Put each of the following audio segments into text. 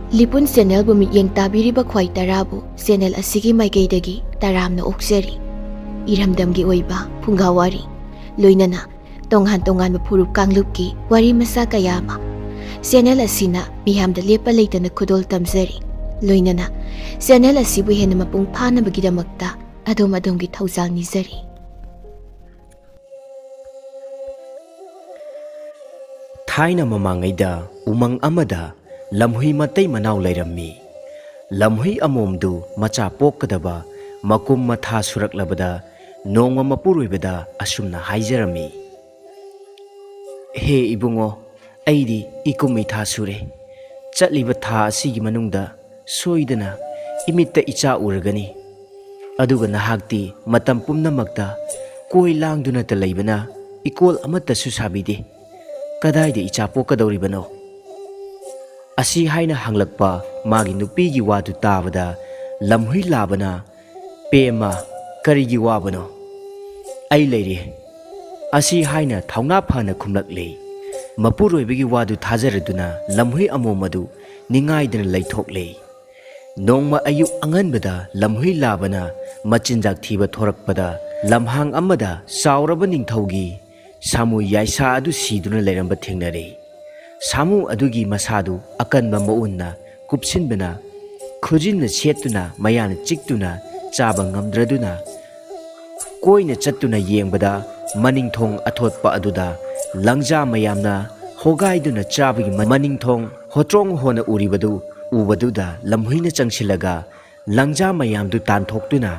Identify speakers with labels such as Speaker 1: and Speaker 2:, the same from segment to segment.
Speaker 1: ꯂꯤꯄꯨꯟ ꯆꯦꯅꯦꯜꯕꯨ ꯃꯤꯠꯌꯦꯡ ꯇꯥꯕꯤꯔꯤꯕ ꯈ꯭ꯋꯥꯏ ꯇꯔꯥꯕꯨ ꯆꯦꯅꯦꯜ ꯑꯁꯤꯒꯤ ꯃꯥꯏꯀꯩꯗꯒꯤ ꯇꯔꯥꯝꯅ ꯑꯣꯛꯆꯔꯤ꯫ ꯏꯔꯝꯗꯝꯒꯤ ꯑꯣꯏꯕ ꯐꯨꯡꯒꯥꯋꯥꯔꯤ ꯂꯣꯏꯅꯅ ꯇꯣꯉꯥꯟ ꯇꯣꯉꯥꯟꯕ ꯐꯨꯔꯨꯞ ꯀꯥꯡꯂꯨꯞꯀꯤ ꯋꯥꯔꯤ ꯃꯆꯥ ꯀꯌꯥ ꯑꯃ ꯆꯦꯅꯦꯜ ꯑꯁꯤꯅ ꯃꯤꯌꯥꯝꯗ ꯂꯦꯞꯄ ꯂꯩꯇꯅ ꯈꯨꯗꯣꯜ ꯇꯝꯖꯔꯤ꯫ ꯂꯣꯏꯅꯅ ꯆꯦꯅꯦꯜ ꯑꯁꯤꯕꯨ ꯍꯦꯟꯅ ꯃꯄꯨꯡ ꯐꯥꯅꯕꯒꯤꯗꯃꯛꯇ ꯑꯗꯣꯝꯒꯤ ꯊꯧꯖꯥꯜ ꯅꯤꯖꯔꯤ꯫
Speaker 2: ꯊꯥꯏꯅ ꯃꯃꯥꯡꯉꯩꯗ ꯎꯃꯪ ꯑꯃꯗ ꯂꯝꯍꯨꯏ ꯃꯇꯩ ꯃꯅꯥꯎ ꯂꯩꯔꯝꯃꯤ꯫ ꯂꯝꯍꯨꯏ ꯑꯃꯣꯝꯗꯨ ꯃꯆꯥ ꯄꯣꯛꯀꯗꯕ ꯃꯀꯨꯝ ꯃꯊꯥ ꯁꯨꯔꯛꯂꯕꯗ ꯅꯣꯡꯃ ꯃꯄꯨꯔꯣꯏꯕꯗ ꯑꯁꯨꯝꯅ ꯍꯥꯏꯖꯔꯝꯃꯤ, "ꯍꯦ ꯏꯕꯨꯡꯉꯣ, ꯑꯩꯗꯤ ꯏꯀꯨꯝ ꯏꯊꯥ ꯁꯨꯔꯦ꯫ ꯆꯠꯂꯤꯕ ꯊꯥ ꯑꯁꯤꯒꯤ ꯃꯅꯨꯡꯗ ꯁꯣꯏꯗꯅ ꯏꯃꯤꯠꯇ ꯏꯆꯥ ꯎꯔꯒꯅꯤ꯫ ꯑꯗꯨꯒ ꯅꯍꯥꯛꯇꯤ ꯃꯇꯝ ꯄꯨꯝꯅꯃꯛꯇ ꯀꯣꯏ ꯂꯥꯡꯗꯨꯅꯇ ꯂꯩꯕꯅ ꯏꯀꯣꯜ ꯑꯃꯠꯇꯁꯨ ꯁꯥꯕꯤꯗꯦ꯫ ꯀꯗꯥꯏꯗ ꯏꯆꯥ ꯄꯣꯛꯀꯗꯧꯔꯤꯕꯅꯣ?" ꯑꯁꯤ ꯍꯥꯏꯅ ꯍꯪꯂꯛꯄ ꯃꯥꯒꯤ ꯅꯨꯄꯤꯒꯤ ꯋꯥꯗꯨ ꯇꯥꯕꯗ ꯂꯝꯍꯨꯏ ꯂꯥꯕꯅ, "ꯄꯦꯝꯃ, ꯀꯔꯤꯒꯤ ꯋꯥꯕꯅꯣ? ꯑꯩ ꯂꯩꯔꯤ" ꯑꯁꯤ ꯍꯥꯏꯅ ꯊꯧꯅꯥ ꯐꯅ ꯈꯨꯝꯂꯛꯂꯤ꯫ ꯃꯄꯨꯔꯣꯏꯕꯒꯤ ꯋꯥꯗꯨ ꯊꯥꯖꯔꯗꯨꯅ ꯂꯝꯍꯨꯏ ꯑꯃꯣꯝ ꯑꯗꯨ ꯅꯤꯡꯉꯥꯏꯗꯅ ꯂꯩꯊꯣꯛꯂꯦ꯫ ꯅꯣꯡꯃ ꯑꯌꯨꯛ ꯑꯉꯟꯕꯗ ꯂꯝꯍꯨꯏ ꯂꯥꯕꯅ ꯃꯆꯤꯟꯖꯥꯛ ꯊꯤꯕ ꯊꯣꯔꯛꯄꯗ ꯂꯝꯍꯥꯡ ꯑꯃꯗ ꯆꯥꯎꯔꯕ ꯅꯤꯡꯊꯧꯒꯤ ꯁꯥꯃꯨ ꯌꯥꯏꯁꯥ ꯑꯗꯨ ꯁꯤꯗꯨꯅ ꯂꯩꯔꯝꯕ ꯊꯦꯡꯅꯔꯦ꯫ ꯁꯥꯃꯨ ꯑꯗꯨꯒꯤ ꯃꯁꯥꯗු ꯑꯀꯟꯕ ꯃꯎꯟꯅ ꯀꯨꯞꯁꯤꯟꯕꯅ ꯈꯨꯖꯤꯟꯅ ꯁꯦꯠꯇꯨꯅ ꯃꯌꯥꯅ ꯆꯤꯛꯇꯨꯅ ꯆꯥꯕ ꯉꯝꯗ꯭ꯔꯗꯨꯅ ꯀꯣꯏꯅ ꯆꯠꯇꯨꯅ ꯌꯦꯡꯕꯗ ꯃꯅꯤꯡꯊꯣꯡ ꯑꯊꯣꯠꯄ ꯑꯗꯨꯗ ꯂꯪꯖꯥ ꯃꯌꯥꯝꯅ ꯍꯣꯒꯥꯏꯗꯨꯅ ꯆꯥꯕꯒꯤ ꯃꯅꯤꯡꯊꯣꯡ ꯍꯣꯇ꯭ꯔꯣꯡ ꯍꯣꯅ ꯎꯔꯤꯕꯗꯨ ꯎꯕꯗꯨꯗ ꯂꯝꯍꯨꯏꯅ ꯆꯪꯁꯤꯜꯂꯒ ꯂꯪꯖꯥ ꯃꯌꯥꯝꯗꯨ ꯇꯥꯟꯊꯣꯛꯇꯨꯅ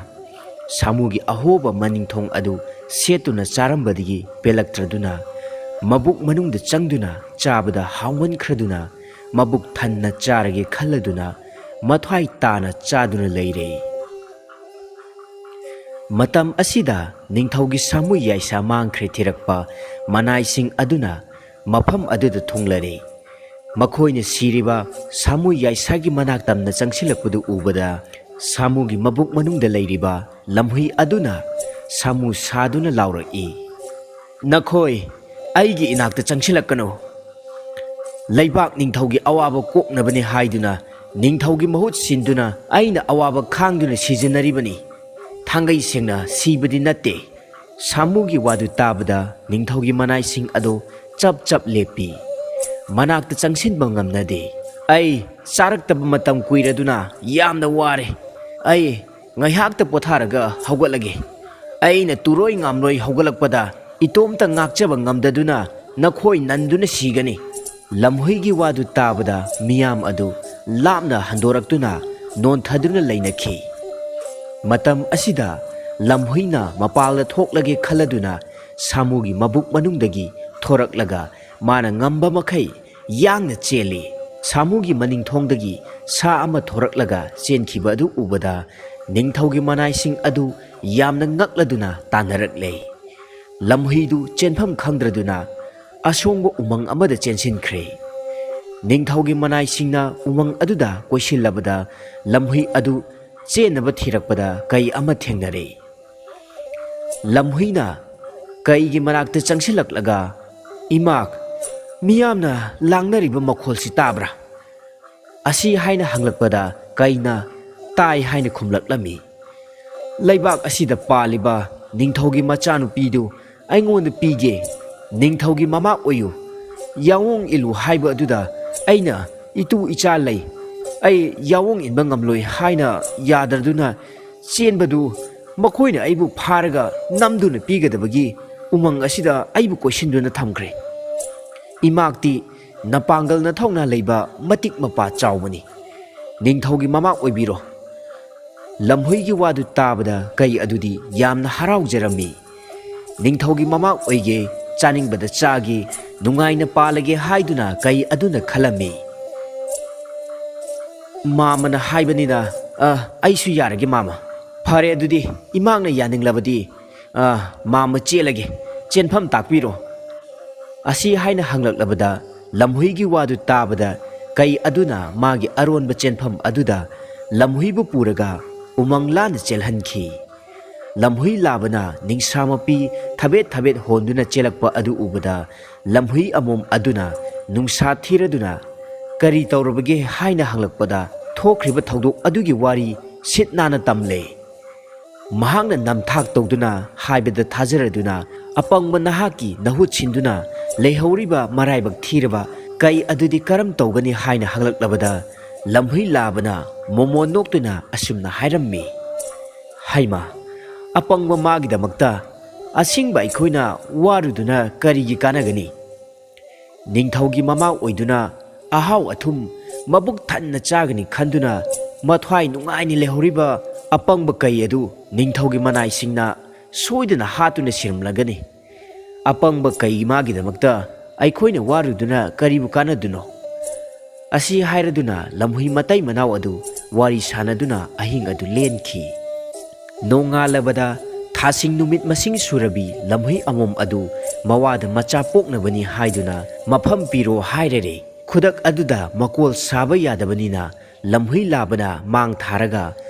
Speaker 2: ꯁꯥꯃꯨꯒꯤ ꯑꯍꯣꯕ ꯃꯅꯤꯡꯊꯣꯡ ꯑꯗꯨ ꯁꯦꯠꯇꯨꯅ ꯆꯥꯔꯝꯕꯗꯒꯤ ꯄꯦꯜꯂꯛꯇ꯭ꯔꯗꯨꯅ ꯃꯕꯨꯛ ꯃꯅꯨꯡꯗ ꯆꯪꯗꯨꯅ ꯆꯥꯕꯗ ꯍꯥꯎꯃꯟꯈ꯭ꯔꯗꯨꯅ ꯃꯕꯨꯛ ꯊꯟꯅ ꯆꯥꯔꯒꯦ ꯈꯜꯂꯗꯨꯅ ꯃꯊ꯭ꯋꯥꯏ ꯇꯥꯅ ꯆꯥꯗꯨꯅ ꯂꯩꯔꯦ꯫ ꯃꯇꯝ ꯑꯁꯤꯗ ꯅꯤꯡꯊꯧꯒꯤ ꯁꯥꯃꯨ ꯌꯥꯏꯁꯥ ꯃꯥꯡꯈ꯭ꯔꯦ ꯊꯤꯔꯛꯄ ꯃꯅꯥꯏꯁꯤꯡ ꯑꯗꯨꯅ ꯃꯐꯝ ꯑꯗꯨꯗ ꯊꯨꯡꯂꯔꯦ꯫ ꯃꯈꯣꯏꯅ ꯁꯤꯔꯤꯕ ꯁꯥꯃꯨ ꯌꯥꯏꯁꯥꯒꯤ ꯃꯅꯥꯛ ꯇꯝꯅ ꯆꯪꯁꯤꯜꯂꯛꯄꯗꯨ ꯎꯕꯗ ꯁꯥꯃꯨꯒꯤ ꯃꯕꯨꯛ ꯃꯅꯨꯡꯗ ꯂꯩꯔꯤꯕ ꯂꯝꯍꯨꯏ ꯑꯗꯨꯅ ꯁꯥꯃꯨ ꯁꯥꯗꯨꯅ ꯂꯥꯎꯔꯛꯏ, "ꯅꯈꯣꯏ ꯑꯩꯒꯤ ꯏꯅꯥꯛꯇ ꯆꯪꯁꯤꯜꯂꯛꯀꯅꯨ! ꯂꯩꯕꯥꯛ ꯅꯤꯡꯊꯧꯒꯤ ꯑꯋꯥꯕ ꯀꯣꯛꯅꯕꯅꯤ ꯍꯥꯏꯗꯨꯅ ꯅꯤꯡꯊꯧꯒꯤ ꯃꯍꯨꯠ ꯁꯤꯟꯗꯨꯅ ꯑꯩꯅ ꯑꯋꯥꯕ ꯈꯥꯡꯗꯨꯅ ꯁꯤꯖꯤꯟꯅꯔꯤꯕꯅꯤ, ꯊꯥꯡꯒꯩ ꯁꯦꯡꯅ ꯁꯤꯕꯗꯤ ꯅꯠꯇꯦ." ꯁꯥꯃꯨꯒꯤ ꯋꯥꯗꯨ ꯇꯥꯕꯗ ꯅꯤꯡꯊꯧꯒꯤ ꯃꯅꯥꯏꯁꯤꯡ ꯑꯗꯨ ꯆꯞ ꯆꯞ ꯂꯦꯞꯄꯤ, ꯃꯅꯥꯛꯇ ꯆꯪꯁꯤꯟꯕ ꯉꯝꯅꯗꯦ꯫ "ꯑꯩ ꯆꯥꯔꯛꯇꯕ ꯃꯇꯝ ꯀꯨꯏꯔꯗꯨꯅ ꯌꯥꯝꯅ ꯋꯥꯔꯦ꯫ ꯑꯩ ꯉꯥꯏꯍꯥꯛꯇ ꯄꯣꯊꯥꯔꯒ ꯍꯧꯒꯠꯂꯒꯦ꯫ ꯑꯩꯅ ꯇꯨꯔꯣꯏ ꯉꯥꯝꯂꯣꯏ ꯍꯧꯒꯠꯂꯛꯄꯗ ꯏꯇꯣꯝꯇ ꯉꯥꯛꯆꯕ ꯉꯝꯗꯗꯨꯅ ꯅꯈꯣꯏ ꯅꯟꯗꯨꯅ ꯁꯤꯒꯅꯤ." ꯂꯝꯍꯨꯏꯒꯤ ꯋꯥꯗꯨ ꯇꯥꯕꯗ ꯃꯤꯌꯥꯝ ꯑꯗꯨ ꯂꯥꯞꯅ ꯍꯟꯗꯣꯔꯛꯇꯨꯅ ꯅꯣꯟꯊꯗꯨꯅ ꯂꯩꯅꯈꯤ꯫ ꯃꯇꯝ ꯑꯁꯤꯗ ꯂꯝꯍꯨꯏꯅ ꯃꯄꯥꯜꯗ ꯊꯣꯛꯂꯒꯦ ꯈꯜꯂꯗꯨꯅ ꯁꯥꯃꯨꯒꯤ ꯃꯕꯨꯛ ꯃꯅꯨꯡꯗꯒꯤ ꯊꯣꯔꯛꯂꯒ ꯃꯥꯅ ꯉꯝꯕ ꯃꯈꯩ ꯌꯥꯡꯅ ꯆꯦꯜꯂꯤ꯫ ꯁꯥꯃꯨꯒꯤ ꯃꯅꯤꯡꯊꯣꯡꯗꯒꯤ ꯁꯥ ꯑꯃ ꯊꯣꯔꯛꯂꯒ ꯆꯦꯟꯈꯤꯕ ꯑꯗꯨ ꯎꯕꯗ ꯅꯤꯡꯊꯧꯒꯤ ꯃꯅꯥꯏꯁꯤꯡ ꯑꯗꯨ ꯌꯥꯝꯅ ꯉꯛꯂꯗꯨꯅ ꯇꯥꯟꯅꯔꯛꯂꯦ꯫ ꯂꯝꯍꯨꯏꯗꯨ ꯆꯦꯟꯐꯝ ꯈꯪꯗ꯭ꯔꯗꯨꯅ ꯑꯁꯣꯡꯕ ꯎꯃꯪ ꯑꯃꯗ ꯆꯦꯟꯁꯤꯟꯈ꯭ꯔꯦ꯫ ꯅꯤꯡꯊꯧꯒꯤ ꯃꯅꯥꯏꯁꯤꯡꯅ ꯎꯃꯪ ꯑꯗꯨꯗ ꯀꯣꯏꯁꯤꯜꯂꯕꯗ ꯂꯝꯍꯨꯏ ꯑꯗꯨ ꯆꯦꯟꯅꯕ ꯊꯤꯔꯛꯄꯗ ꯀꯩ ꯑꯃ ꯊꯦꯡꯅꯔꯦ꯫ ꯂꯝꯍꯨꯏꯅ ꯀꯩꯒꯤ ꯃꯅꯥꯛꯇ ꯆꯪꯁꯤꯜꯂꯛꯂꯒ, "ꯏꯃꯥꯛ, ꯃꯤꯌꯥꯝꯅ ꯂꯥꯡꯅꯔꯤꯕ ꯃꯈꯣꯜꯁꯤ ꯇꯥꯕ꯭ꯔꯥ?" ꯑꯁꯤ ꯍꯥꯏꯅ ꯍꯪꯂꯛꯄꯗ ꯀꯩꯅ "ꯇꯥꯏ" ꯍꯥꯏꯅ ꯈꯨꯝꯂꯛꯂꯝꯃꯤ꯫ "ꯂꯩꯕꯥꯛ ꯑꯁꯤꯗ ꯄꯥꯜꯂꯤꯕ ꯅꯤꯡꯊꯧꯒꯤ ꯃꯆꯥꯅꯨꯄꯤꯗꯨ ꯑꯩꯉꯣꯟꯗ ꯄꯤꯒꯦ, ꯅꯤꯡꯊꯧꯒꯤ ꯃꯃꯥ ꯑꯣꯏꯌꯨ, ꯌꯥꯑꯣꯡ ꯏꯜꯂꯨ ꯍꯥꯏꯕ ꯑꯗꯨꯗ ꯑꯩꯅ ꯏꯇꯨ ꯏꯆꯥ ꯂꯩ, ꯑꯩ ꯌꯥꯑꯣꯡ ꯏꯟꯕ ꯉꯝꯂꯣꯏ ꯍꯥꯏꯅ ꯌꯥꯗ꯭ꯔꯗꯨꯅ ꯆꯦꯟꯕꯗꯨ ꯃꯈꯣꯏꯅ ꯑꯩꯕꯨ ꯐꯥꯔꯒ ꯅꯝꯗꯨꯅ ꯄꯤꯒꯗꯕꯒꯤ ꯎꯃꯪ ꯑꯁꯤꯗ ꯑꯩꯕꯨ ꯀꯣꯏꯁꯤꯟꯗꯨꯅ ꯊꯝꯈ꯭ꯔꯦ꯫ ꯏꯃꯥꯛꯇꯤ ꯅꯄꯥꯡꯒꯜ ꯅꯊꯧꯅꯥ ꯂꯩꯕ ꯃꯇꯤꯛ ꯃꯄꯥ ꯆꯥꯎꯕꯅꯤ, ꯅꯤꯡꯊꯧꯒꯤ ꯃꯃꯥ ꯑꯣꯏꯕꯤꯔꯣ." ꯂꯝꯍꯨꯏꯒꯤ ꯋꯥꯗꯨ ꯇꯥꯕꯗ ꯀꯩ ꯑꯗꯨꯗꯤ ꯌꯥꯝꯅ ꯍꯔꯥꯎꯖꯔꯝꯃꯤ꯫ ꯅꯤꯡꯊꯧꯒꯤ ꯃꯃꯥ ꯑꯣꯏꯒꯦ, ꯆꯥꯅꯤꯡꯕꯗ ꯆꯥꯒꯦ, ꯅꯨꯡꯉꯥꯏꯅ ꯄꯥꯜꯂꯒꯦ ꯍꯥꯏꯗꯨꯅ ꯀꯩ ꯑꯗꯨꯅ ꯈꯜꯂꯝꯃꯤ꯫ "ꯃꯥꯃꯅ ꯍꯥꯏꯕꯅꯤꯅ ꯑꯩꯁꯨ ꯌꯥꯔꯒꯦ ꯃꯥꯃ꯫ ꯐꯔꯦ, ꯑꯗꯨꯗꯤ ꯏꯃꯥꯛꯅ ꯌꯥꯅꯤꯡꯂꯕꯗꯤ ꯃꯥꯃ ꯆꯦꯜꯂꯒꯦ, ꯆꯦꯟꯐꯝ ꯇꯥꯛꯄꯤꯔꯣ." ꯑꯁꯤ ꯍꯥꯏꯅ ꯍꯪꯂꯛꯂꯕꯗ ꯂꯝꯍꯨꯏꯒꯤ ꯋꯥꯗꯨ ꯇꯥꯕꯗ ꯀꯩ ꯑꯗꯨꯅ ꯃꯥꯒꯤ ꯑꯔꯣꯟꯕ ꯆꯦꯟꯐꯝ ꯑꯗꯨꯗ ꯂꯝꯍꯨꯏꯕꯨ ꯄꯨꯔꯒ ꯎꯃꯪ ꯂꯥꯟꯅ ꯆꯦꯜꯍꯟꯈꯤ꯫ ꯂꯝꯍꯨꯏ ꯂꯥꯕꯅ ꯅꯤꯡꯁꯥ ꯃꯄꯤ ꯊꯕꯦꯠ ꯊꯕꯦꯠ ꯍꯣꯟꯗꯨꯅ ꯆꯦꯜꯂꯛꯄ ꯑꯗꯨ ꯎꯕꯗ ꯂꯝꯍꯨꯏ ꯑꯃꯣꯝ ꯑꯗꯨꯅ ꯅꯨꯡꯁꯥ ꯊꯤꯔꯗꯨꯅ ꯀꯔꯤ ꯇꯧꯔꯕꯒꯦ ꯍꯥꯏꯅ ꯍꯪꯂꯛꯄꯗ ꯊꯣꯛꯈ꯭ꯔꯤꯕ ꯊꯧꯗꯣꯛ ꯑꯗꯨꯒꯤ ꯋꯥꯔꯤ ꯁꯤꯠ ꯅꯥꯟꯅ ꯇꯝꯂꯦ꯫ ꯃꯍꯥꯛꯅ ꯅꯝꯊꯥꯛ ꯇꯧꯗꯨꯅ ꯍꯥꯏꯕꯗ ꯊꯥꯖꯔꯗꯨꯅ ꯑꯄꯪꯕ ꯅꯍꯥꯛꯀꯤ ꯅꯍꯨꯠ ꯁꯤꯟꯗꯨꯅ ꯂꯩꯍꯧꯔꯤꯕ ꯃꯔꯥꯏꯕꯛ ꯊꯤꯔꯕ ꯀꯩ ꯑꯗꯨꯗꯤ ꯀꯔꯝ ꯇꯧꯒꯅꯤ ꯍꯥꯏꯅ ꯍꯪꯂꯛꯂꯕꯗ ꯂꯝꯍꯨꯏ ꯂꯥꯕꯅ ꯃꯣꯃꯣꯟ ꯅꯣꯛꯇꯨꯅ ꯑꯁꯨꯝꯅ ꯍꯥꯏꯔꯝꯃꯤ꯫ ꯍꯩꯃꯥ, ꯑꯄꯪꯕ ꯃꯥꯒꯤꯗꯃꯛꯇ ꯑꯁꯤꯡꯕ ꯑꯩꯈꯣꯏꯅ ꯋꯥꯔꯨꯗꯨꯅ ꯀꯔꯤꯒꯤ ꯀꯥꯟꯅꯒꯅꯤ? ꯅꯤꯡꯊꯧꯒꯤ ꯃꯃꯥ ꯑꯣꯏꯗꯨꯅ ꯑꯍꯥꯎ ꯑꯊꯨꯝ ꯃꯕꯨꯛ ꯊꯟꯅ ꯆꯥꯒꯅꯤ ꯈꯟꯗꯨꯅ ꯃꯊ꯭ꯋꯥꯏ ꯅꯨꯡꯉꯥꯏꯅ ꯂꯩꯍꯧꯔꯤꯕ ꯑꯄꯪꯕ ꯀꯩ ꯑꯗꯨ ꯅꯤꯡꯊꯧꯒꯤ ꯃꯅꯥꯏꯁꯤꯡꯅ ꯁꯣꯏꯗꯅ ꯍꯥꯠꯇꯨꯅ ꯁꯤꯔꯝꯂꯒꯅꯤ꯫ ꯑꯄꯪꯕ ꯀꯩ ꯃꯥꯒꯤꯗꯃꯛꯇ ꯑꯩꯈꯣꯏꯅ ꯋꯥꯔꯨꯗꯨꯅ ꯀꯔꯤꯕꯨ ꯀꯥꯟꯅꯗꯨꯅꯣ? ꯑꯁꯤ ꯍꯥꯏꯔꯗꯨꯅ ꯂꯝꯍꯨꯏ ꯃꯇꯩ ꯃꯅꯥꯎ ꯑꯗꯨ ꯋꯥꯔꯤ ꯁꯥꯅꯗꯨꯅ ꯑꯍꯤꯡ ꯑꯗꯨ ꯂꯦꯟꯈꯤ꯫ ꯅꯣꯡꯉꯥꯜꯂꯕꯗ ꯊꯥꯁꯤꯡ ꯅꯨꯃꯤꯠ ꯃꯁꯤꯡ ꯁꯨꯔꯕꯤ ꯂꯝꯍꯨꯏ ꯑꯃꯣꯝ ꯑꯗꯨ ꯃꯋꯥꯗ ꯃꯆꯥ ꯄꯣꯛꯅꯕꯅꯤ ꯍꯥꯏꯗꯨꯅ ꯃꯐꯝ ꯄꯤꯔꯣ ꯍꯥꯏꯔꯔꯦ꯫ ꯈꯨꯗꯛ ꯑꯗꯨꯗ ꯃꯀꯣꯜ ꯁꯥꯕ ꯌꯥꯗꯕꯅꯤꯅ ꯂꯝꯍꯨꯏ ꯂꯥꯕꯅ ꯃꯥꯡ ꯊꯥꯔꯒ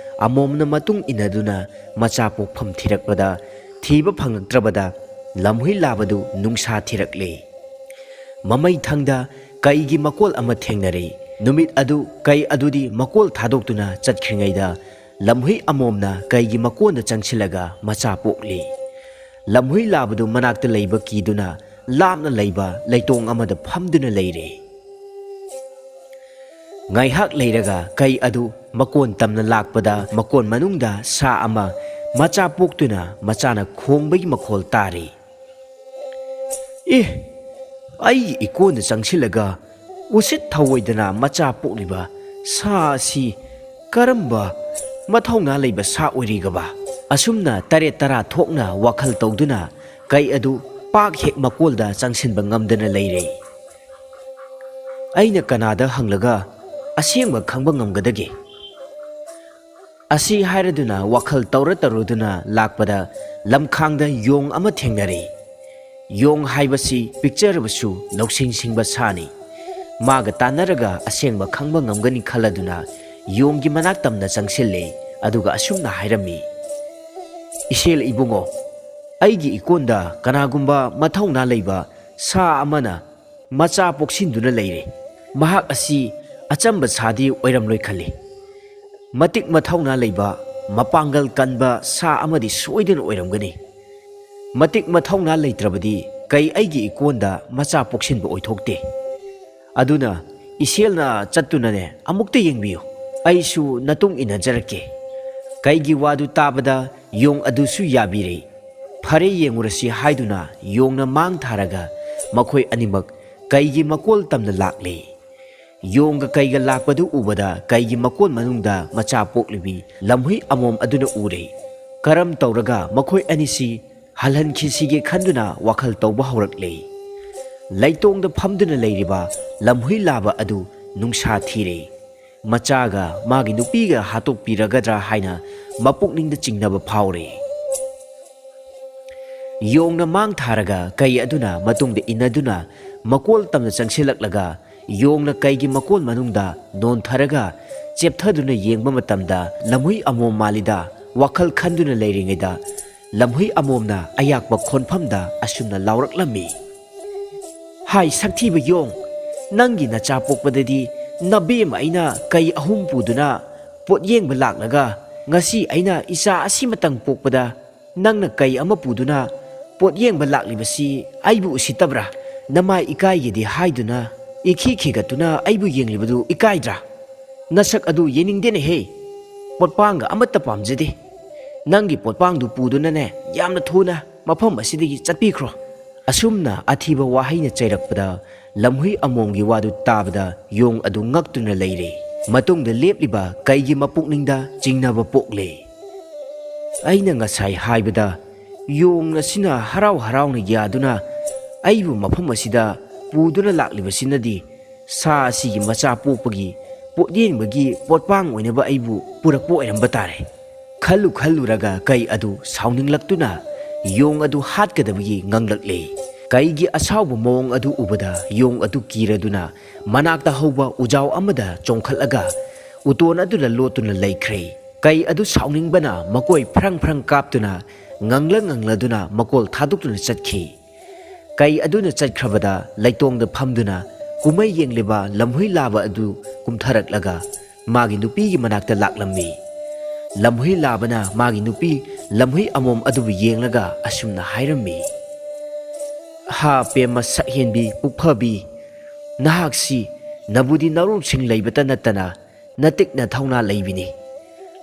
Speaker 2: ꯑꯃꯣꯝꯅ ꯃꯇꯨꯡ ꯏꯟꯅꯗꯨꯅ ꯃꯆꯥ ꯄꯣꯛꯐꯝ ꯊꯤꯔꯛꯄꯗ ꯊꯤꯕ ꯐꯪꯂꯛꯇ꯭ꯔꯕꯗ ꯂꯝꯍꯨꯏ ꯂꯥꯕꯗꯨ ꯅꯨꯡꯁꯥ ꯊꯤꯔꯛꯂꯦ꯫ ꯃꯃꯩꯊꯪꯗ ꯀꯩꯒꯤ ꯃꯀꯣꯜ ꯑꯃ ꯊꯦꯡꯅꯔꯦ꯫ ꯅꯨꯃꯤꯠ ꯑꯗꯨ ꯀꯩ ꯑꯗꯨꯗꯤ ꯃꯀꯣꯜ ꯊꯥꯗꯣꯛꯇꯨꯅ ꯆꯠꯈ꯭ꯔꯤꯉꯩꯗ ꯂꯝꯍꯨꯏ ꯑꯃꯣꯝꯅ ꯀꯩꯒꯤ ꯃꯀꯣꯟꯗ ꯆꯪꯁꯤꯜꯂꯒ ꯃꯆꯥ ꯄꯣꯛꯂꯤ꯫ ꯂꯝꯍꯨꯏ ꯂꯥꯕꯗꯨ ꯃꯅꯥꯛꯇ ꯂꯩꯕ ꯀꯤꯗꯨꯅ ꯂꯥꯞꯅ ꯂꯩꯕ ꯂꯩꯇꯣꯡ ꯑꯃꯗ ꯐꯝꯗꯨꯅ ꯂꯩꯔꯦ꯫ ꯉꯥꯏꯍꯥꯛ ꯂꯩꯔꯒ ꯀꯩ ꯑꯗꯨ ꯃꯀꯣꯟ ꯇꯝꯅ ꯂꯥꯛꯄꯗ ꯃꯀꯣꯟ ꯃꯅꯨꯡꯗ ꯁꯥ ꯑꯃ ꯃꯆꯥ ꯄꯣꯛꯇꯨꯅ ꯃꯆꯥꯅ ꯈꯣꯡꯕꯒꯤ ꯃꯈꯣꯜ ꯇꯥꯔꯦ꯫ ꯑꯩꯒꯤ ꯏꯀꯣꯟꯗ ꯆꯪꯁꯤꯜꯂꯒ ꯎꯁꯤꯠ ꯊꯑꯣꯏꯗꯅ ꯃꯆꯥ ꯄꯣꯛꯂꯤꯕ ꯁꯥ ꯑꯁꯤ ꯀꯔꯝꯕ ꯃꯊꯧꯅꯥ ꯂꯩꯕ ꯁꯥ ꯑꯣꯏꯔꯤꯒꯕ? ꯑꯁꯨꯝꯅ ꯇꯔꯦꯠ ꯇꯔꯥ ꯊꯣꯛꯅ ꯋꯥꯈꯜ ꯇꯧꯗꯨꯅ ꯀꯩ ꯑꯗꯨ ꯄꯥꯛ ꯍꯦꯛ ꯃꯀꯣꯜꯗ ꯆꯪꯁꯤꯟꯕ ꯉꯝꯗꯅ ꯂꯩꯔꯦ꯫ ꯑꯩꯅ ꯀꯅꯥꯗ ꯍꯪꯂꯒ ꯑꯁꯦꯡꯕ ꯈꯪꯕ ꯉꯝꯒꯗꯒꯦ? ꯑꯁꯤ ꯍꯥꯏꯔꯗꯨꯅ ꯋꯥꯈꯜ ꯇꯧꯔꯗꯨꯅ ꯂꯥꯛꯄꯗ ꯂꯝꯈꯥꯡꯗ ꯌꯣꯡ ꯑꯃ ꯊꯦꯡꯅꯔꯦ꯫ ꯌꯣꯡ ꯍꯥꯏꯕꯁꯤ ꯄꯤꯛꯆꯔꯕꯁꯨ ꯂꯧꯁꯤꯡ ꯁꯤꯡꯕ ꯁꯥꯅꯤ꯫ ꯃꯥꯒ ꯇꯥꯟꯅꯔꯒ ꯑꯁꯦꯡꯕ ꯈꯪꯕ ꯉꯝꯒꯅꯤ ꯈꯜꯂꯗꯨꯅ ꯌꯣꯡꯒꯤ ꯃꯅꯥꯛ ꯇꯝꯅ ꯆꯪꯁꯤꯜꯂꯦ꯫ ꯑꯗꯨꯒ ꯑꯁꯨꯝꯅ ꯍꯥꯏꯔꯝꯃꯤ꯫ ꯏꯁꯦꯜ ꯏꯕꯨꯡꯉꯣ, ꯑꯩꯒꯤ ꯏꯀꯣꯟꯗ ꯀꯅꯥꯒꯨꯝꯕ ꯃꯊꯧꯅꯥ ꯂꯩꯕ ꯁꯥ ꯑꯃꯅ ꯃꯆꯥ ꯄꯣꯛꯁꯤꯟꯗꯨꯅ ꯂꯩꯔꯦ꯫ ꯃꯍꯥꯛ ꯑꯁꯤ ꯑꯆꯝꯕ ꯁꯥꯗꯤ ꯑꯣꯏꯔꯝꯂꯣꯏ ꯈꯜꯂꯤ꯫ ꯃꯇꯤꯛ ꯃꯊꯧꯅꯥ ꯂꯩꯕ ꯃꯄꯥꯡꯒꯜ ꯀꯟꯕ ꯁꯥ ꯑꯃꯗꯤ ꯁꯣꯏꯗꯅ ꯑꯣꯏꯔꯝꯒꯅꯤ꯫ ꯃꯇꯤꯛ ꯃꯊꯧꯅꯥ ꯂꯩꯇ꯭ꯔꯕꯗꯤ ꯀꯩ ꯑꯩꯒꯤ ꯏꯀꯣꯟꯗ ꯃꯆꯥ ꯄꯣꯛꯁꯤꯟꯕ ꯑꯣꯏꯊꯣꯛꯇꯦ꯫ ꯑꯗꯨꯅ ꯏꯁꯦꯜꯅ ꯆꯠꯇꯨꯅꯅꯦ ꯑꯃꯨꯛꯇ ꯌꯦꯡꯕꯤꯌꯨ, ꯑꯩꯁꯨ ꯅꯇꯨꯡ ꯏꯟꯅꯖꯔꯛꯀꯦ꯫ ꯀꯩꯒꯤ ꯋꯥꯗꯨ ꯇꯥꯕꯗ ꯌꯣꯡ ꯑꯗꯨꯁꯨ ꯌꯥꯕꯤꯔꯦ꯫ ꯐꯔꯦ ꯌꯦꯡꯉꯨꯔꯁꯤ ꯍꯥꯏꯗꯨꯅ ꯌꯣꯡꯅ ꯃꯥꯡ ꯊꯥꯔꯒ ꯃꯈꯣꯏ ꯑꯅꯤꯃꯛ ꯀꯩꯒꯤ ꯃꯀꯣꯜ ꯇꯝꯅ ꯂꯥꯛꯂꯦ꯫ ꯌꯣꯡꯒ ꯀꯩꯒ ꯂꯥꯛꯄꯗꯨ ꯎꯕꯗ ꯀꯩꯒꯤ ꯃꯀꯣꯟ ꯃꯅꯨꯡꯗ ꯃꯆꯥ ꯄꯣꯛꯂꯤꯕꯤ ꯂꯝꯍꯨꯏ ꯑꯃꯣꯝ ꯑꯗꯨꯅ ꯎꯔꯦ꯫ ꯀꯔꯝ ꯇꯧꯔꯒ ꯃꯈꯣꯏ ꯑꯅꯤꯁꯤ ꯍꯜꯍꯟꯈꯤꯁꯤꯒꯦ ꯈꯟꯗꯨꯅ ꯋꯥꯈꯜ ꯇꯧꯕ ꯍꯧꯔꯛꯂꯦ꯫ ꯂꯩꯇꯣꯡꯗ ꯐꯝꯗꯨꯅ ꯂꯩꯔꯤꯕ ꯂꯝꯍꯨꯏ ꯂꯥꯕ ꯑꯗꯨ ꯅꯨꯡꯁꯥ ꯊꯤꯔꯦ꯫ ꯃꯆꯥꯒ ꯃꯥꯒꯤ ꯅꯨꯄꯤꯒ ꯍꯥꯠꯇꯣꯛꯄꯤꯔꯒꯗ꯭ꯔꯥ ꯍꯥꯏꯅ ꯃꯄꯨꯛꯅꯤꯡꯗ ꯆꯤꯡꯅꯕ ꯐꯥꯎꯔꯦ꯫ ꯌꯣꯡꯅ ꯃꯥꯡ ꯊꯥꯔꯒ ꯀꯩ ꯑꯗꯨꯅ ꯃꯇꯨꯡꯗ ꯏꯟꯅꯗꯨꯅ ꯃꯀꯣꯜ ꯇꯝꯅ ꯆꯪꯁꯤꯜꯂꯛꯂꯒ ꯌꯣꯡꯅ ꯀꯩꯒꯤ ꯃꯀꯣꯜ ꯃꯅꯨꯡꯗ ꯅꯣꯟꯊꯔꯒ ꯆꯦꯞꯊꯗꯨꯅ ꯌꯦꯡꯕ ꯃꯇꯝꯗ ꯂꯝꯍꯨꯏ ꯑꯃꯣꯝ ꯃꯥꯜꯂꯤꯗ ꯋꯥꯈꯜ ꯈꯟꯗꯨꯅ ꯂꯩꯔꯤꯉꯩꯗ ꯂꯝꯍꯨꯏ ꯑꯃꯣꯝꯅ ꯑꯌꯥꯛꯄ ꯈꯣꯟꯐꯝꯗ ꯑꯁꯨꯝꯅ ꯂꯥꯎꯔꯛꯂꯝꯃꯤ꯫ ꯍꯥꯏ ꯁꯛꯊꯤꯕ ꯌꯣꯡ, ꯅꯪꯒꯤ ꯅꯆꯥ ꯄꯣꯛꯄꯗꯗꯤ ꯅꯕꯦꯝꯃ ꯑꯩꯅ ꯀꯩ ꯑꯍꯨꯝ ꯄꯨꯗꯨꯅ ꯄꯣꯠꯌꯦꯡꯕ ꯂꯥꯛꯂꯒ ꯉꯁꯤ ꯑꯩꯅ ꯏꯆꯥ ꯑꯁꯤꯃꯇꯪ ꯄꯣꯛꯄꯗ ꯅꯪꯅ ꯀꯩ ꯑꯃ ꯄꯨꯗꯨꯅ ꯄꯣꯠꯌꯦꯡꯕ ꯂꯥꯛꯂꯤꯕꯁꯤ ꯑꯩꯕꯨ ꯎꯁꯤꯠꯇꯕ꯭ꯔꯥ? ꯅꯃꯥꯏ ꯏꯀꯥꯏꯒꯦꯗꯤ ꯍꯥꯏꯗꯨꯅ ꯏꯈꯤ ꯈꯤꯒꯠꯇꯨꯅ ꯑꯩꯕꯨ ꯌꯦꯡꯂꯤꯕꯗꯨ ꯏꯀꯥꯏꯗ꯭ꯔꯥ? ꯅꯁꯛ ꯑꯗꯨ ꯌꯦꯡꯅꯤꯡꯗꯦꯅꯦꯍꯦ꯫ ꯄꯣꯠꯄꯥꯡꯒ ꯑꯃꯠꯇ ꯄꯥꯝꯖꯗꯦ꯫ ꯅꯪꯒꯤ ꯄꯣꯠꯄꯥꯡꯗꯨ ꯄꯨꯗꯨꯅꯅꯦ ꯌꯥꯝꯅ ꯊꯨꯅ ꯃꯐꯝ ꯑꯁꯤꯗꯒꯤ ꯆꯠꯄꯤꯈ꯭ꯔꯣ꯫ ꯑꯁꯨꯝꯅ ꯑꯊꯤꯕ ꯋꯥꯍꯩꯅ ꯆꯩꯔꯛꯄꯗ ꯂꯝꯍꯨꯏ ꯑꯃꯣꯝꯒꯤ ꯋꯥꯗꯨ ꯇꯥꯕꯗ ꯌꯣꯡ ꯑꯗꯨ ꯉꯛꯇꯨꯅ ꯂꯩꯔꯦ꯫ ꯃꯇꯨꯡꯗ ꯂꯦꯞꯂꯤꯕ ꯀꯩꯒꯤ ꯃꯄꯨꯛꯅꯤꯡꯗ ꯆꯤꯡꯅꯕ ꯄꯣꯛꯂꯦ꯫ ꯑꯩꯅ ꯉꯁꯥꯏ ꯍꯥꯏꯕꯗ ꯌꯣꯡ ꯑꯁꯤꯅ ꯍꯔꯥꯎ ꯍꯔꯥꯎꯅ ꯌꯥꯗꯨꯅ ꯑꯩꯕꯨ ꯃꯐꯝ ꯑꯁꯤꯗ ꯄꯨꯗꯨꯅ ꯂꯥꯛꯂꯤꯕꯁꯤꯅꯗꯤ ꯁꯥ ꯑꯁꯤꯒꯤ ꯃꯆꯥ ꯄꯣꯛꯄꯒꯤ ꯄꯣꯠꯌꯦꯡꯕꯒꯤ ꯄꯣꯠꯄꯥꯡ ꯑꯣꯏꯅꯕ ꯑꯩꯕꯨ ꯄꯨꯔꯛꯄ ꯑꯣꯏꯔꯝꯕ ꯇꯥꯔꯦ꯫ ꯈꯜꯂꯨꯔꯒ ꯀꯩ ꯑꯗꯨ ꯁꯥꯎꯅꯤꯡꯂꯛꯇꯨꯅ ꯌꯣꯡ ꯑꯗꯨ ꯍꯥꯠꯀꯗꯕꯒꯤ ꯉꯪꯂꯛꯂꯦ꯫ ꯀꯩꯒꯤ ꯑꯁꯥꯎꯕ ꯃꯑꯣꯡ ꯑꯗꯨ ꯎꯕꯗ ꯌꯣꯡ ꯑꯗꯨ ꯀꯤꯔꯗꯨꯅ ꯃꯅꯥꯛꯇ ꯍꯧꯕ ꯎꯖꯥꯎ ꯑꯃꯗ ꯆꯣꯡꯈꯠꯂꯒ ꯎꯇꯣꯟ ꯑꯗꯨꯗ ꯂꯣꯠꯇꯨꯅ ꯂꯩꯈ꯭ꯔꯦ꯫ ꯀꯩ ꯑꯗꯨ ꯁꯥꯎꯅꯤꯡꯕꯅ ꯃꯀꯣꯏ ꯐ꯭ꯔꯪ ꯐ꯭ꯔꯪ ꯀꯥꯞꯇꯨꯅ ꯉꯪꯂꯗꯨꯅ ꯃꯀꯣꯜ ꯊꯥꯗꯣꯛꯇꯨꯅ ꯆꯠꯈꯤ꯫ ꯀꯩ ꯑꯗꯨꯅ ꯆꯠꯈ꯭ꯔꯕꯗ ꯂꯩꯇꯣꯡꯗ ꯐꯝꯗꯨꯅ ꯀꯨꯝꯃꯩ ꯌꯦꯡꯂꯤꯕ ꯂꯝꯍꯨꯏ ꯂꯥꯕ ꯑꯗꯨ ꯀꯨꯝꯊꯔꯛꯂꯒ ꯃꯥꯒꯤ ꯅꯨꯄꯤꯒꯤ ꯃꯅꯥꯛꯇ ꯂꯥꯛꯂꯝꯃꯤ꯫ ꯂꯝꯍꯨꯏ ꯂꯥꯕꯅ ꯃꯥꯒꯤ ꯅꯨꯄꯤ ꯂꯝꯍꯨꯏ ꯑꯃꯣꯝ ꯑꯗꯨꯕꯨ ꯌꯦꯡꯂꯒ ꯑꯁꯨꯝꯅ ꯍꯥꯏꯔꯝꯃꯤ, "ꯍꯥ ꯄꯦꯝꯃ ꯁꯛꯍꯦꯟꯕꯤ ꯄꯨꯛꯐꯕꯤ, ꯅꯍꯥꯛꯁꯤ ꯅꯕꯨꯗꯤ ꯅꯔꯣꯡꯁꯤꯡ ꯂꯩꯕꯇ ꯅꯠꯇꯅ ꯅꯇꯤꯛꯅ ꯊꯧꯅꯥ ꯂꯩꯕꯤꯅꯤ꯫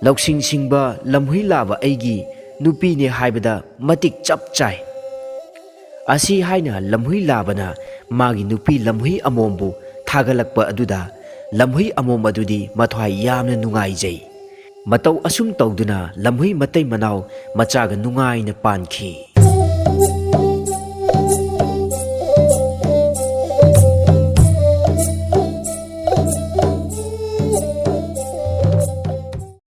Speaker 2: ꯂꯧꯁꯤꯡ ꯁꯤꯡꯕ ꯂꯝꯍꯨꯏ ꯂꯥꯕ ꯑꯩꯒꯤ ꯅꯨꯄꯤꯅꯦ ꯍꯥꯏꯕꯗ ꯃꯇꯤꯛ ꯆꯞ ꯆꯥꯏ"꯫ ꯑꯁꯤ ꯍꯥꯏꯅ ꯂꯝꯍꯨꯏ ꯂꯥꯕꯅ ꯃꯥꯒꯤ ꯅꯨꯄꯤ ꯂꯝꯍꯨꯏ ꯑꯃꯣꯝꯕꯨ ꯊꯥꯒꯠꯂꯛꯄ ꯑꯗꯨꯗ ꯂꯝꯍꯨꯏ ꯑꯃꯣꯝ ꯑꯗꯨꯗꯤ ꯃꯊ꯭ꯋꯥꯏ ꯌꯥꯝꯅ ꯅꯨꯡꯉꯥꯏꯖꯩ꯫ ꯃꯇꯧ ꯑꯁꯨꯝ ꯇꯧꯗꯨꯅ ꯂꯝꯍꯨꯏ ꯃꯇꯩ ꯃꯅꯥꯎ ꯃꯆꯥꯒ ꯅꯨꯡꯉꯥꯏꯅ ꯄꯥꯟꯈꯤ꯫